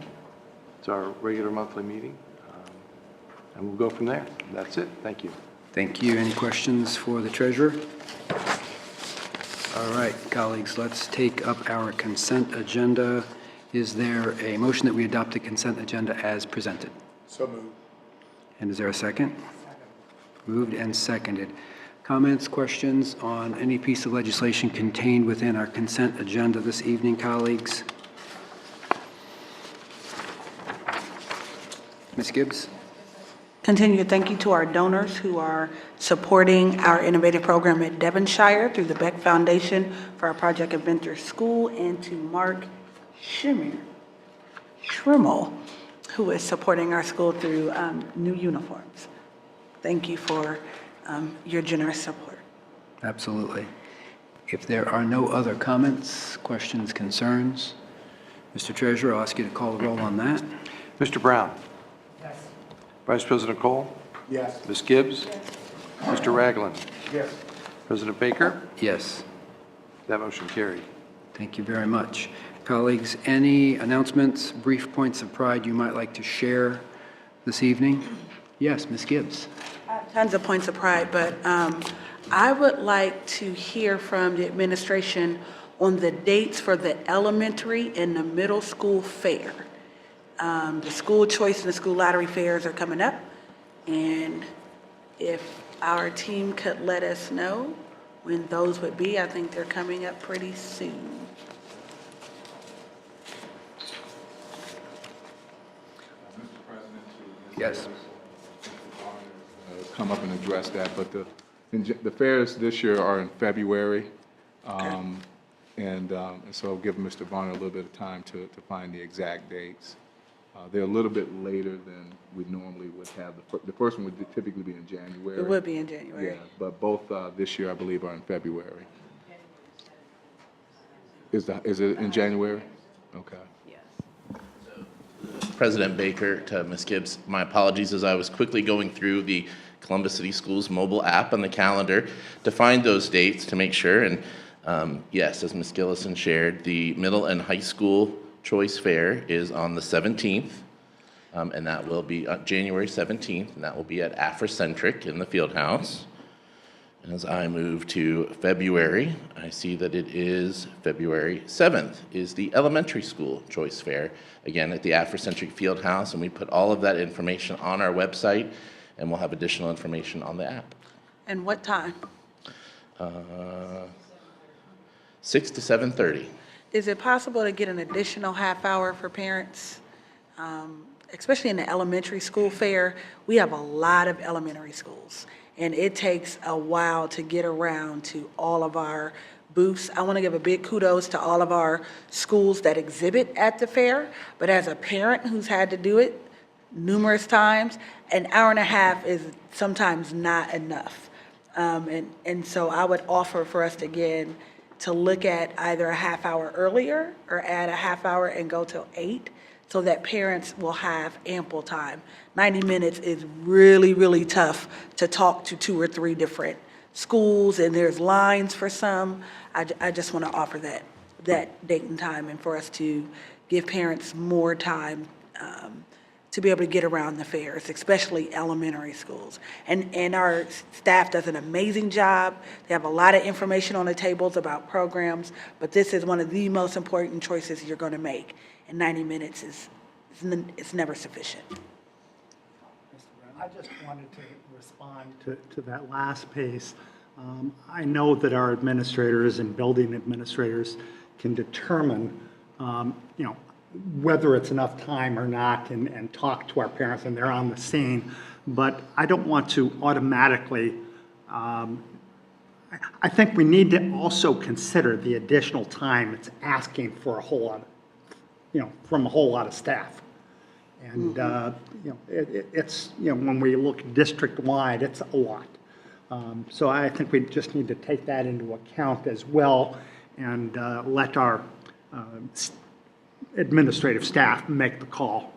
It's our regular monthly meeting. And we'll go from there. That's it. Thank you. Thank you. Any questions for the treasurer? All right, colleagues, let's take up our consent agenda. Is there a motion that we adopt the consent agenda as presented? So moved. And is there a second? Moved and seconded. Comments, questions on any piece of legislation contained within our consent agenda this evening, colleagues? Ms. Gibbs? Continue to thank you to our donors who are supporting our innovative program at Devonshire through the Beck Foundation for our Project Adventure School, and to Mark Schrimmel who is supporting our school through new uniforms. Thank you for your generous support. Absolutely. If there are no other comments, questions, concerns, Mr. Treasurer, I'll ask you to call the roll on that. Mr. Brown? Yes. Vice President Cole? Yes. Ms. Gibbs? Yes. Mr. Ragland? Yes. President Baker? Yes. That motion carried. Thank you very much. Colleagues, any announcements, brief points of pride you might like to share this evening? Yes, Ms. Gibbs. Tons of points of pride, but I would like to hear from the administration on the dates for the elementary and the middle school fair. The school choice and the school lottery fairs are coming up, and if our team could let us know when those would be, I think they're coming up pretty soon. Yes. Come up and address that, but the fairs this year are in February. And so I'll give Mr. Varner a little bit of time to find the exact dates. They're a little bit later than we normally would have. The first one would typically be in January. It would be in January. Yeah, but both this year, I believe, are in February. Is it in January? Okay. President Baker, to Ms. Gibbs, my apologies as I was quickly going through the Columbus City Schools mobile app on the calendar to find those dates to make sure. And yes, as Ms. Gillison shared, the middle and high school choice fair is on the 17th, and that will be January 17th, and that will be at Afrocentric in the Fieldhouse. And as I move to February, I see that it is February 7th is the elementary school choice fair, again at the Afrocentric Fieldhouse, and we put all of that information on our website, and we'll have additional information on the app. And what time? 6 to 7:30. Is it possible to get an additional half hour for parents? Especially in the elementary school fair, we have a lot of elementary schools, and it takes a while to get around to all of our booths. I want to give a big kudos to all of our schools that exhibit at the fair, but as a parent who's had to do it numerous times, an hour and a half is sometimes not enough. And so I would offer for us again to look at either a half hour earlier or add a half hour and go till 8 so that parents will have ample time. 90 minutes is really, really tough to talk to 2 or 3 different schools, and there's lines for some. I just want to offer that date and time, and for us to give parents more time to be able to get around the fairs, especially elementary schools. And our staff does an amazing job. They have a lot of information on the tables about programs, but this is one of the most important choices you're going to make. And 90 minutes it's never sufficient. I just wanted to respond to that last piece. I know that our administrators and building administrators can determine, whether it's enough time or not and talk to our parents, and they're on the scene. But I don't want to automatically, I think we need to also consider the additional time it's asking for a whole lot, from a whole lot of staff. And, it's, when we look district-wide, it's a lot. So I think we just need to take that into account as well and let our administrative staff make the call.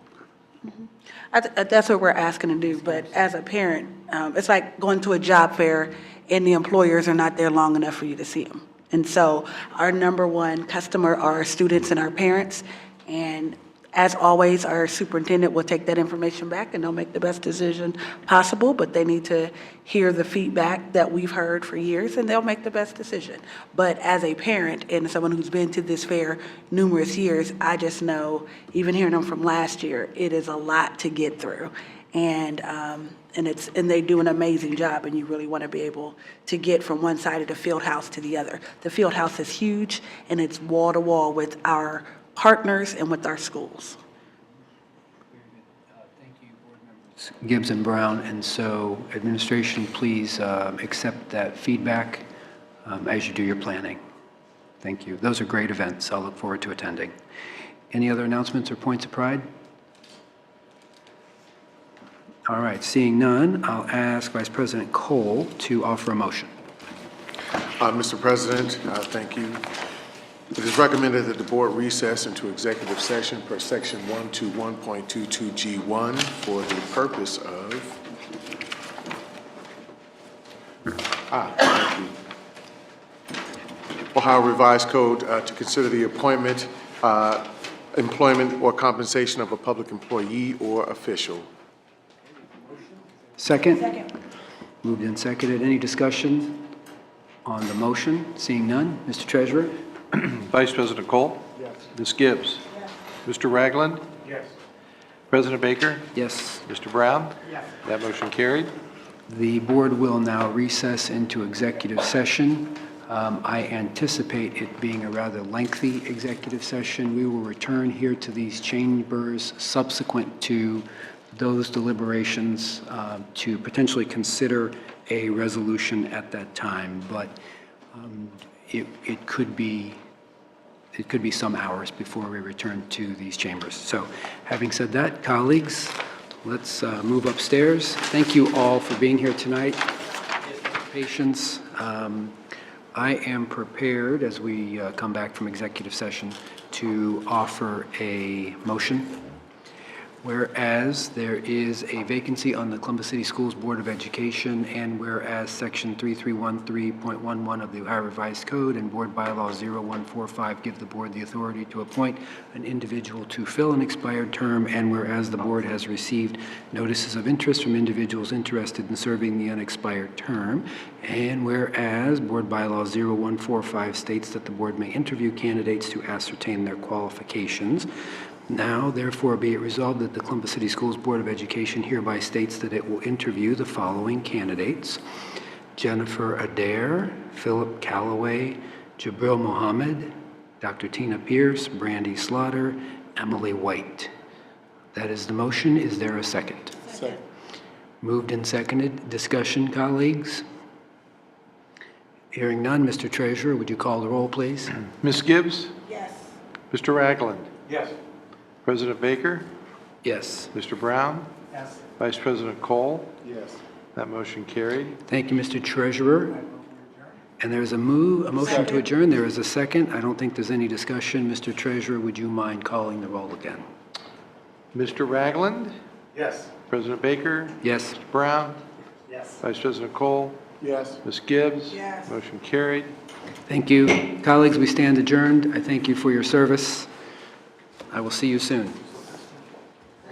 That's what we're asking to do, but as a parent, it's like going to a job fair and the employers are not there long enough for you to see them. And so our number one customer are our students and our parents, and as always, our superintendent will take that information back and they'll make the best decision possible, but they need to hear the feedback that we've heard for years and they'll make the best decision. But as a parent and someone who's been to this fair numerous years, I just know, even hearing them from last year, it is a lot to get through. And they do an amazing job, and you really want to be able to get from one side of the field house to the other. The field house is huge, and it's wall to wall with our partners and with our schools. Thank you, Board Members Gibbs and Brown. And so, administration, please accept that feedback as you do your planning. Thank you. Those are great events. I'll look forward to attending. Any other announcements or points of pride? All right, seeing none, I'll ask Vice President Cole to offer a motion. Mr. President, thank you. It is recommended that the board recess into executive session per section 121.22G1 for the purpose of, thank you. Ohio Revised Code to consider the appointment, employment, or compensation of a public employee or official. Second? Second. Moved and seconded. Any discussion on the motion? Seeing none, Mr. Treasurer? Vice President Cole? Yes. Ms. Gibbs? Yes. Mr. Ragland? Yes. President Baker? Yes. Mr. Brown? Yes. That motion carried. The board will now recess into executive session. I anticipate it being a rather lengthy executive session. We will return here to these chambers subsequent to those deliberations to potentially consider a resolution at that time, but it could be some hours before we return to these chambers. So having said that, colleagues, let's move upstairs. Thank you all for being here tonight. Patience. I am prepared, as we come back from executive session, to offer a motion. Whereas there is a vacancy on the Columbus City Schools Board of Education, and whereas Section 3313.11 of the Ohio Revised Code and Board Bylaw 0145 give the board the authority to appoint an individual to fill an expired term, and whereas the board has received notices of interest from individuals interested in serving the unexpired term, and whereas Board Bylaw 0145 states that the board may interview candidates to ascertain their qualifications. Now, therefore, be it resolved that the Columbus City Schools Board of Education hereby states that it will interview the following candidates: Jennifer Adair, Philip Callaway, Jabril Mohammed, Dr. Tina Pierce, Brandy Slaughter, Emily White. That is the motion. Is there a second? Second. Moved and seconded. Discussion, colleagues? Hearing none, Mr. Treasurer, would you call the roll, please? Ms. Gibbs? Yes. Mr. Ragland? Yes. President Baker? Yes. Mr. Brown? Yes. Vice President Cole? Yes. That motion carried. Thank you, Mr. Treasurer. And there's a motion to adjourn. There is a second. I don't think there's any discussion. Mr. Treasurer, would you mind calling the roll again? Mr. Ragland? Yes. President Baker? Yes. Mr. Brown? Yes. Vice President Cole? Yes. Ms. Gibbs? Yes. Motion carried. Thank you. Colleagues, we stand adjourned. I thank you for your service. I will see you soon.